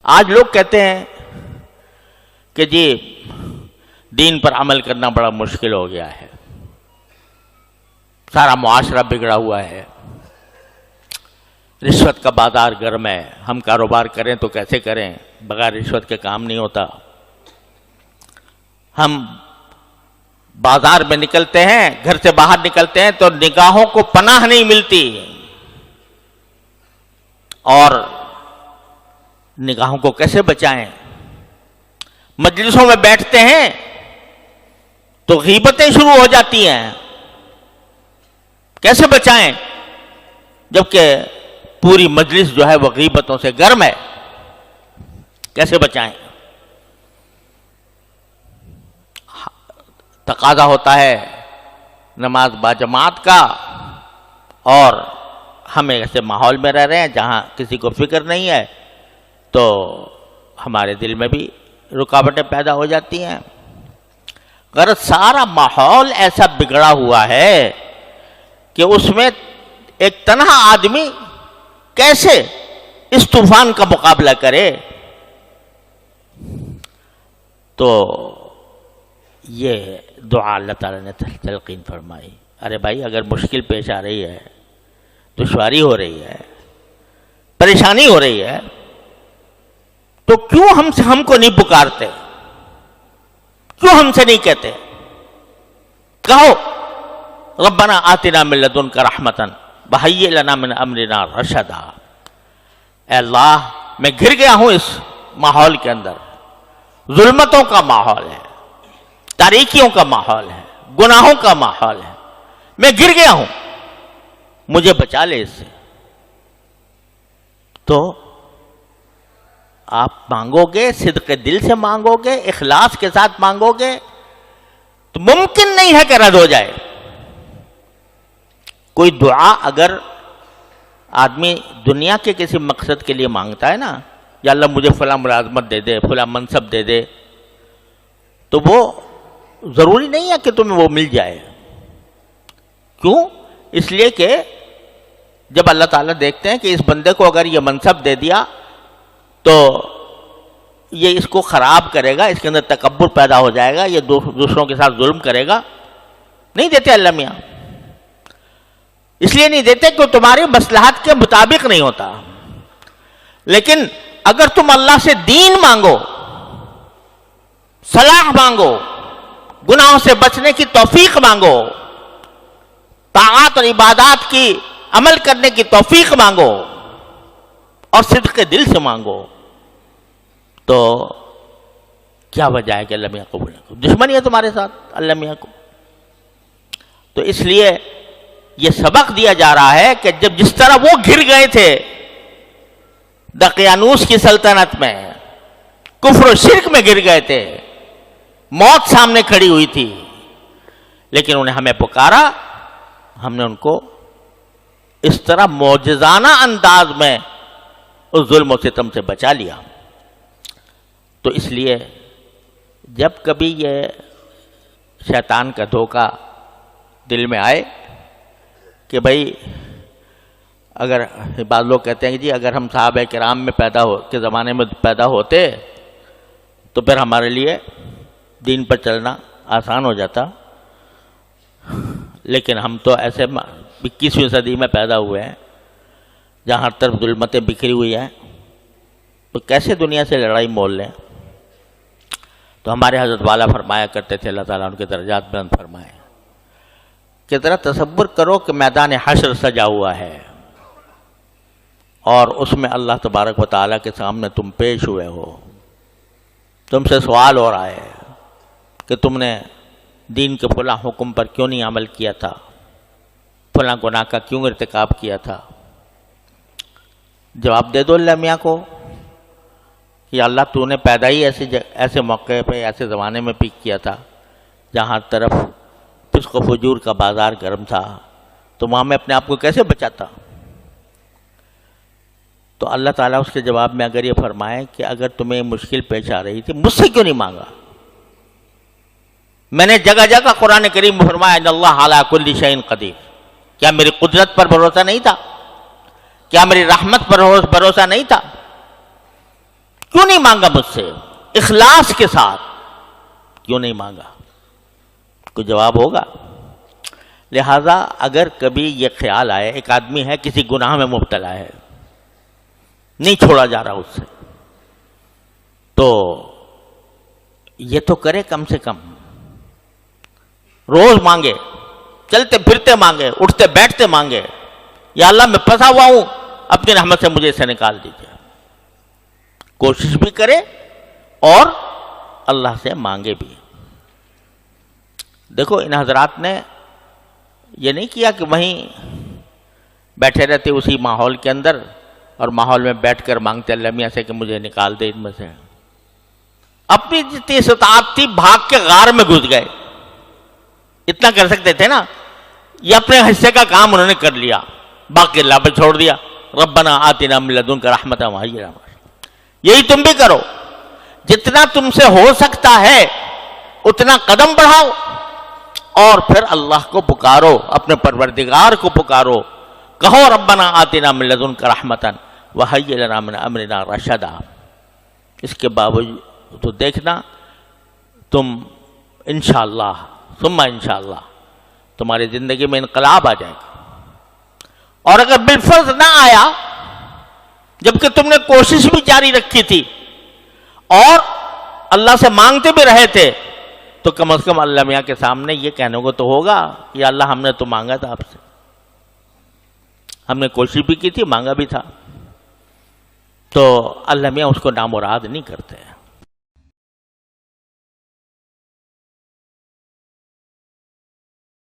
آج لوگ کہتے ہیں کہ جی دین پر عمل کرنا بڑا مشکل ہو گیا ہے، سارا معاشرہ بگڑا ہوا ہے، رشوت کا بازار گرم ہے، ہم کاروبار کریں تو کیسے کریں، بغیر رشوت کے کام نہیں ہوتا، ہم بازار میں نکلتے ہیں، گھر سے باہر نکلتے ہیں تو نگاہوں کو پناہ نہیں ملتی، اور نگاہوں کو کیسے بچائیں؟ مجلسوں میں بیٹھتے ہیں تو غیبتیں شروع ہو جاتی ہیں، کیسے بچائیں جبکہ پوری مجلس جو ہے وہ غیبتوں سے گرم ہے؟ کیسے بچائیں؟ تقاضا ہوتا ہے نماز باجماعت کا، اور ہم ایسے ماحول میں رہ رہے ہیں جہاں کسی کو فکر نہیں ہے، تو ہمارے دل میں بھی رکاوٹیں پیدا ہو جاتی ہیں۔ غرض سارا ماحول ایسا بگڑا ہوا ہے کہ اس میں ایک تنہا آدمی کیسے اس طوفان کا مقابلہ کرے؟ تو یہ دعا اللہ تعالیٰ نے تلقین فرمائی، ارے بھائی اگر مشکل پیش آ رہی ہے، دشواری ہو رہی ہے، پریشانی ہو رہی ہے، تو کیوں ہم کو نہیں پکارتے؟ کیوں ہم سے نہیں کہتے؟ کہو ربنا آتنا من لدنک رحمتا وہیئ لنا من امرنا رشدا۔ اے اللہ میں گر گیا ہوں اس ماحول کے اندر، ظلمتوں کا ماحول ہے، تاریکیوں کا ماحول ہے، گناہوں کا ماحول ہے، میں گر گیا ہوں، مجھے بچا لے اس سے۔ تو آپ مانگو گے، صدق دل سے مانگو گے، اخلاص کے ساتھ مانگو گے، تو ممکن نہیں ہے کہ رد ہو جائے۔ کوئی دعا اگر آدمی دنیا کے کسی مقصد کے لیے مانگتا ہے نا، یا اللہ مجھے فلاں ملازمت دے دے، فلاں منصب دے دے، تو وہ ضروری نہیں ہے کہ تمہیں وہ مل جائے۔ کیوں؟ اس لیے کہ جب اللہ تعالیٰ دیکھتے ہیں کہ اس بندے کو اگر یہ منصب دے دیا تو یہ اس کو خراب کرے گا، اس کے اندر تکبر پیدا ہو جائے گا، یہ دوسروں کے ساتھ ظلم کرے گا، نہیں دیتے اللہ میاں۔ اس لیے نہیں دیتے کہ تمہاری مصلحت کے مطابق نہیں ہوتا۔ لیکن اگر تم اللہ سے دین مانگو، صلاح مانگو، گناہوں سے بچنے کی توفیق مانگو، طاعات اور عبادات کی عمل کرنے کی توفیق مانگو، اور صدق کے دل سے مانگو، تو کیا وجہ ہے کہ اللہ میاں قبول نہ کرو؟ دشمنی ہے تمہارے ساتھ اللہ میاں کو۔ تو اس لیے یہ سبق دیا جا رہا ہے کہ جس طرح وہ گر گئے تھے دقیانوس کی سلطنت میں، کفر و شرک میں گر گئے تھے، موت سامنے کھڑی ہوئی تھی، لیکن انہیں ہمیں پکارا، ہم نے ان کو اس طرح معجزانہ انداز میں اس ظلم و ستم سے بچا لیا۔ تو اس لیے جب کبھی یہ شیطان کا دھوکہ دل میں آئے کہ بھائی اگر بعض لوگ کہتے ہیں کہ جی اگر ہم صحابہ کرام میں کے زمانے میں پیدا ہوتے تو پھر ہمارے لیے دین پر چلنا آسان ہو جاتا، لیکن ہم تو ایسے 21ویں صدی میں پیدا ہوئے ہیں جہاں ہر طرف ظلمتیں بکھری ہوئی ہیں، تو کیسے دنیا سے لڑائی مول لیں؟ تو ہمارے حضرت والا فرمایا کرتے تھے، اللہ تعالیٰ ان کے درجات بلند فرمائے، کہ ذرا تصور کرو کہ میدان حشر سجا ہوا ہے اور اس میں اللہ تبارک و تعالیٰ کے سامنے تم پیش ہوئے ہو، تم سے سوال ہو رہا ہے کہ تم نے دین کے فلاں حکم پر کیوں نہیں عمل کیا تھا، فلاں گناہ کا کیوں ارتکاب کیا تھا؟ جواب دے دو اللہ میاں کو کہ اللہ تو نے پیدا ہی ایسے موقع پہ، ایسے زمانے میں پیک کیا تھا جہاں ہر طرف فسق و فجور کا بازار گرم تھا، تو وہاں میں اپنے آپ کو کیسے بچاتا؟ تو اللہ تعالیٰ اس کے جواب میں اگر یہ فرمائے کہ اگر تمہیں مشکل پیش آ رہی تھی مجھ سے کیوں نہیں مانگا؟ میں نے جگہ جگہ قرآن کریم میں فرمایا ان اللہ علی کل شیء قدیر۔ کیا میری قدرت پر بھروسہ نہیں تھا؟ کیا میری رحمت پر بھروسہ نہیں تھا؟ کیوں نہیں مانگا مجھ سے؟ اخلاص کے ساتھ کیوں نہیں مانگا؟ کوئی جواب ہوگا؟ لہذا اگر کبھی یہ خیال آئے، ایک آدمی ہے کسی گناہ میں مبتلا ہے، نہیں چھوڑا جا رہا اس سے، تو یہ تو کرے کم سے کم روز مانگے، چلتے پھرتے مانگے، اٹھتے بیٹھتے مانگے، یا اللہ میں پھنسا ہوا ہوں، اپنی رحمت سے مجھے اسے نکال دیجیے۔ کوشش بھی کرے اور اللہ سے مانگے بھی۔ دیکھو ان حضرات نے یہ نہیں کیا کہ وہیں بیٹھے رہتے اسی ماحول کے اندر اور ماحول میں بیٹھ کر مانگتے اللہ میاں سے کہ مجھے نکال دے ان میں سے۔ اپنی جتنی استطاعت تھی بھاگ کے غار میں گھس گئے، اتنا کر سکتے تھے نا، یہ اپنے حصے کا کام انہوں نے کر لیا، باقی اللہ پہ چھوڑ دیا۔ ربنا آتنا من لدنک رحمۃ وہیّ لنا من امرنا۔ یہی تم بھی کرو، جتنا تم سے ہو سکتا ہے اتنا قدم بڑھاؤ اور پھر اللہ کو پکارو، اپنے پروردگار کو پکارو، کہو ربنا آتنا من لدنک رحمۃ وہیّ لنا من امرنا رشدا۔ اس کے باوجود تو دیکھنا تم انشاءاللہ ثم انشاءاللہ تمہاری زندگی میں انقلاب آ جائے گا۔ اور اگر بالفرض نہ آیا، جبکہ تم نے کوشش بھی جاری رکھی تھی اور اللہ سے مانگتے بھی رہے تھے، تو کم از کم اللہ میاں کے سامنے یہ کہنے کو تو ہوگا کہ اللہ ہم نے تو مانگا تھا آپ سے، ہم نے کوشش بھی کی تھی، مانگا بھی تھا۔ تو اللہ میاں اس کو نامراد نہیں کرتے ہیں۔